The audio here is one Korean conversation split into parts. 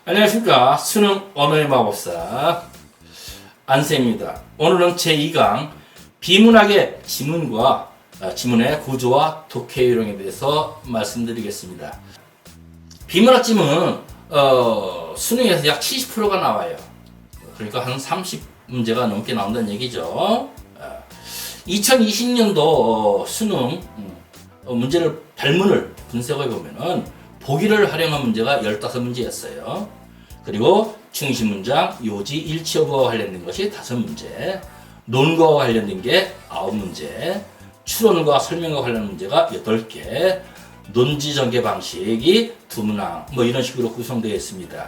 안녕하십니까. 수능 언어의 마법사 안쌤입니다. 오늘은 제2강 비문학의 지문과 지문의 구조와 독해 요령에 대해서 말씀드리겠습니다. 비문학 지문은 수능에서 약 70%가 나와요. 그러니까 한 30문제가 넘게 나온다는 얘기죠. 2020년도 수능 문제를 발문을 분석해 보면은 보기를 활용한 문제가 15문제였어요. 그리고 중심문장, 요지, 일치 여부와 관련된 것이 5문제, 논거와 관련된 게 9문제, 추론과 설명과 관련된 문제가 8개, 논지 전개 방식이 2문항, 뭐 이런 식으로 구성되어 있습니다.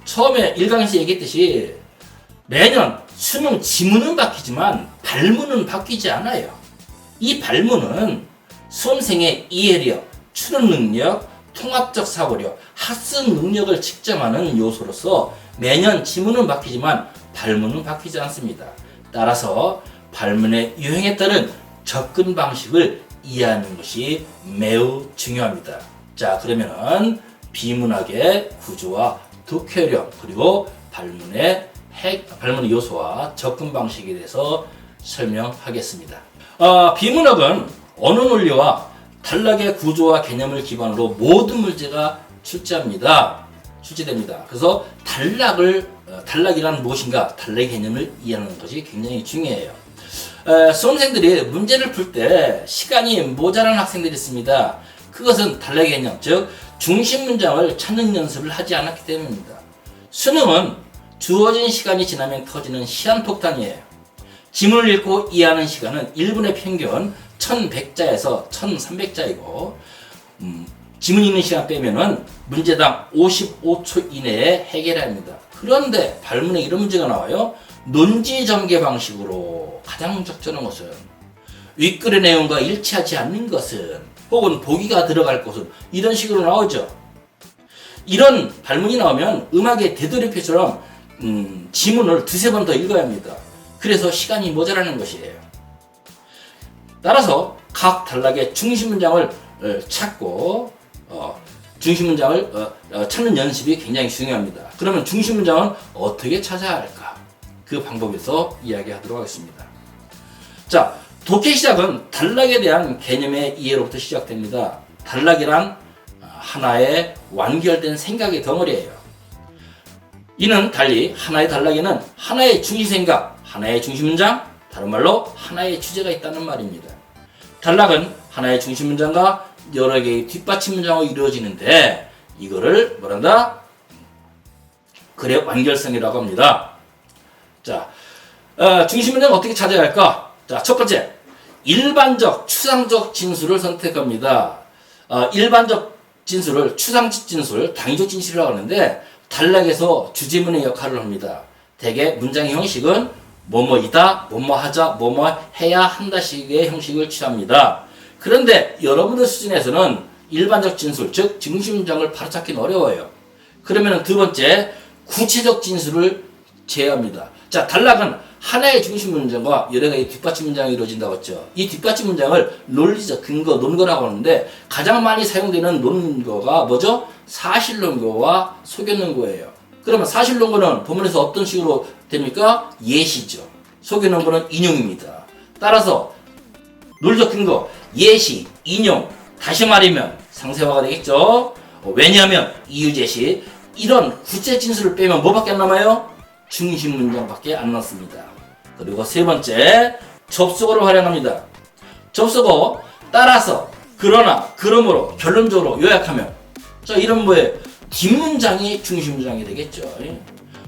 처음에 1강에서 얘기했듯이 매년 수능 지문은 바뀌지만 발문은 바뀌지 않아요. 이 발문은 수험생의 이해력, 추론 능력, 통합적 사고력, 학습 능력을 측정하는 요소로서 매년 지문은 바뀌지만 발문은 바뀌지 않습니다. 따라서 발문의 유형에 따른 접근 방식을 이해하는 것이 매우 중요합니다. 자, 그러면은 비문학의 구조와 독해력 그리고 발문의 요소와 접근 방식에 대해서 설명하겠습니다. 비문학은 언어 논리와 단락의 구조와 개념을 기반으로 모든 문제가 출제됩니다. 그래서 단락이란 무엇인가, 단락의 개념을 이해하는 것이 굉장히 중요해요. 수험생들이 문제를 풀 때 시간이 모자란 학생들이 있습니다. 그것은 단락의 개념, 즉 중심 문장을 찾는 연습을 하지 않았기 때문입니다. 수능은 주어진 시간이 지나면 터지는 시한폭탄이에요. 지문을 읽고 이해하는 시간은 1분의 평균 1100자에서 1300자이고 지문 읽는 시간 빼면은 문제당 55초 이내에 해결해야 합니다. 그런데 발문에 이런 문제가 나와요. 논지 전개 방식으로 가장 적절한 것은 윗글의 내용과 일치하지 않는 것은 혹은 보기가 들어갈 것은 이런 식으로 나오죠. 이런 발문이 나오면 음악의 되돌이표처럼 지문을 두세 번 더 읽어야 합니다. 그래서 시간이 모자라는 것이에요. 따라서 각 단락의 중심 문장을 찾고 중심 문장을 찾는 연습이 굉장히 중요합니다. 그러면 중심 문장은 어떻게 찾아야 할까? 그 방법에서 이야기하도록 하겠습니다. 자, 독해 시작은 단락에 대한 개념의 이해로부터 시작됩니다. 단락이란 하나의 완결된 생각의 덩어리예요. 이는 달리 하나의 단락에는 하나의 중심 생각, 하나의 중심 문장, 다른 말로 하나의 주제가 있다는 말입니다. 단락은 하나의 중심 문장과 여러 개의 뒷받침 문장으로 이루어지는데 이거를 뭐란다? 글의 완결성이라고 합니다. 자, 중심 문장은 어떻게 찾아야 할까? 자, 첫 번째, 일반적, 추상적 진술을 선택합니다. 일반적 진술을 추상적 진술, 당위적 진술이라고 하는데 단락에서 주제문의 역할을 합니다. 대개 문장의 형식은 뭐뭐이다, 뭐뭐하자, 뭐뭐 해야 한다식의 형식을 취합니다. 그런데 여러분들 수준에서는 일반적 진술, 즉 중심 문장을 바로잡기는 어려워요. 그러면 두 번째, 구체적 진술을 제외합니다. 자, 단락은 하나의 중심 문장과 여러 가지 뒷받침 문장이 이루어진다고 했죠. 이 뒷받침 문장을 논리적 근거, 논거라고 하는데 가장 많이 사용되는 논거가 뭐죠? 사실논거와 소견논거예요. 그러면 사실논거는 본문에서 어떤 식으로 됩니까? 예시죠. 소견논거는 인용입니다. 따라서 논리적 근거, 예시, 인용, 다시 말하면 상세화가 되겠죠. 왜냐하면 이유 제시, 이런 구체 진술을 빼면 뭐밖에 안 남아요? 중심 문장밖에 안 남습니다. 그리고 세 번째, 접속어를 활용합니다. 접속어, 따라서, 그러나, 그러므로, 결론적으로 요약하면, 자, 이런 뭐예요? 뒷문장이 중심 문장이 되겠죠.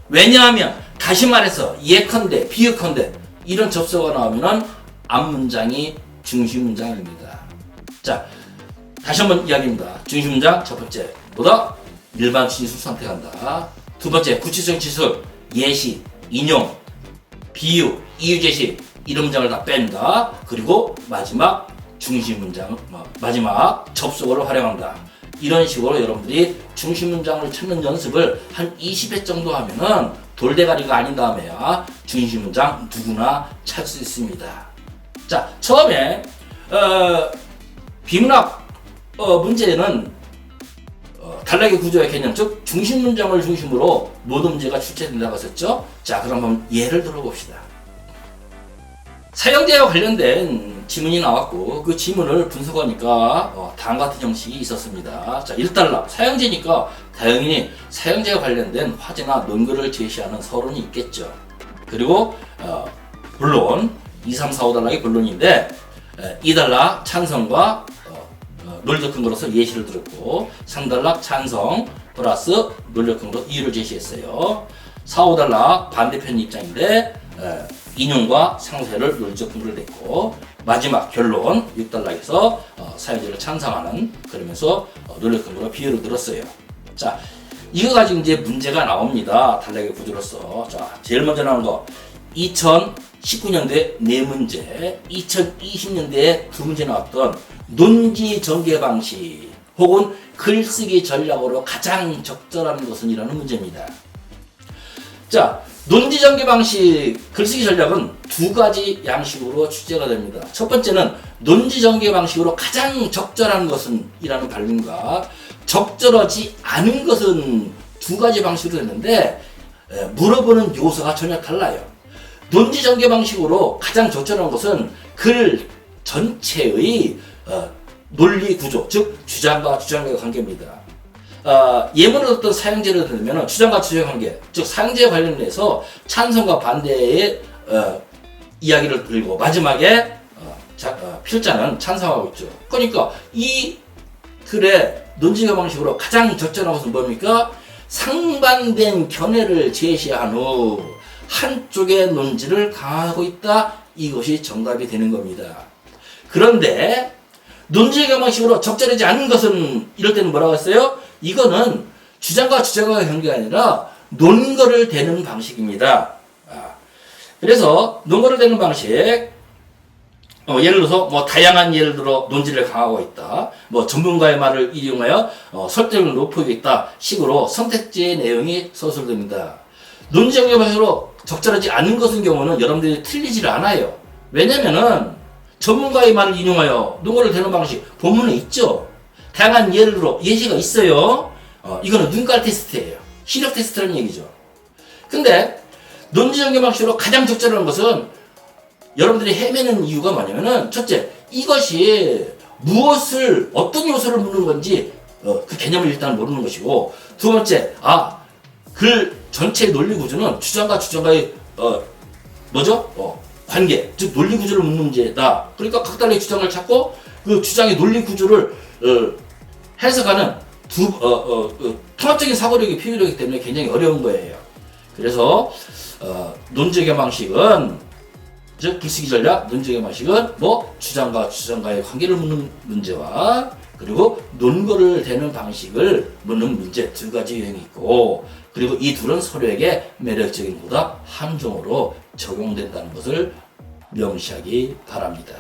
왜냐하면 다시 말해서 예컨대, 비유컨대 이런 접속어가 나오면은 앞문장이 중심 문장입니다. 자, 다시 한번 이야기입니다. 중심 문장 첫 번째, 뭐다? 일반 진술 선택한다. 두 번째, 구체적 진술, 예시, 인용, 비유, 이유 제시 이런 문장을 다 뺀다. 그리고 마지막 중심 문장, 마지막 접속어를 활용한다. 이런 식으로 여러분들이 중심 문장을 찾는 연습을 한 20회 정도 하면은 돌대가리가 아닌 다음에야 중심 문장 누구나 찾을 수 있습니다. 자, 처음에 비문학 문제는 단락의 구조의 개념, 즉 중심 문장을 중심으로 모든 문제가 출제된다고 했었죠. 자, 그럼 한번 예를 들어봅시다. 사형제와 관련된 지문이 나왔고 그 지문을 분석하니까 다음 같은 형식이 있었습니다. 자, 1단락 사형제니까 당연히 사형제와 관련된 화제나 논거를 제시하는 서론이 있겠죠. 그리고 본론 2, 3, 4, 5단락이 본론인데 2단락 찬성과 논리적 근거로서 예시를 들었고 3단락 찬성 플러스 논리적 근거로 이유를 제시했어요. 4, 5단락 반대편 입장인데 인용과 상세를 논리적 근거를 냈고 마지막 결론 6단락에서 사형제를 찬성하는 그러면서 논리적 근거로 비유를 들었어요. 자, 이거 가지고 이제 문제가 나옵니다. 단락의 구조로서. 자, 제일 먼저 나온 거 2019년도에 4문제, 2020년대에 2문제 나왔던 논지 전개 방식 혹은 글쓰기 전략으로 가장 적절한 것은 이라는 문제입니다. 자, 논지 전개 방식, 글쓰기 전략은 두 가지 양식으로 출제가 됩니다. 첫 번째는 논지 전개 방식으로 가장 적절한 것은 이라는 발문과 적절하지 않은 것은 두 가지 방식으로 했는데 물어보는 요소가 전혀 달라요. 논지 전개 방식으로 가장 적절한 것은 글 전체의 논리 구조, 즉 주장과 주장과의 관계입니다. 예문을 어떤 사형제를 들면 주장과 주장의 관계, 즉 사형제에 관련해서 찬성과 반대의 이야기를 들고 마지막에 필자는 찬성하고 있죠. 그러니까 이 글의 논지가 방식으로 가장 적절한 것은 뭡니까? 상반된 견해를 제시한 후 한쪽의 논지를 강화하고 있다. 이것이 정답이 되는 겁니다. 그런데 논지의 방식으로 적절하지 않은 것은 이럴 때는 뭐라고 했어요? 이거는 주장과 주장과의 관계가 아니라 논거를 대는 방식입니다. 그래서 논거를 대는 방식, 예를 들어서 다양한 예를 들어 논지를 강화하고 있다. 전문가의 말을 이용하여 설득을 높이고 있다. 식으로 선택지의 내용이 서술됩니다. 논지적인 방식으로 적절하지 않은 것인 경우는 여러분들이 틀리지를 않아요. 왜냐면은 전문가의 말을 인용하여 논거를 대는 방식 본문에 있죠. 다양한 예를 들어 예시가 있어요. 이거는 눈깔 테스트예요. 시력 테스트라는 얘기죠. 근데 논지적인 방식으로 가장 적절한 것은 여러분들이 헤매는 이유가 뭐냐면은 첫째, 이것이 무엇을 어떤 요소를 묻는 건지 그 개념을 일단 모르는 것이고 두 번째, 글 전체의 논리 구조는 주장과 주장과의 관계, 즉 논리 구조를 묻는 문제다. 그러니까 각달의 주장을 찾고 그 주장의 논리 구조를 해석하는 통합적인 사고력이 필요하기 때문에 굉장히 어려운 거예요. 그래서 논지적 방식은 즉 글쓰기 전략, 논지적 방식은 주장과 주장과의 관계를 묻는 문제와 그리고 논거를 대는 방식을 묻는 문제 두 가지 유형이 있고 그리고 이 둘은 서로에게 매력적인 보다 함정으로 적용된다는 것을 명시하기 바랍니다.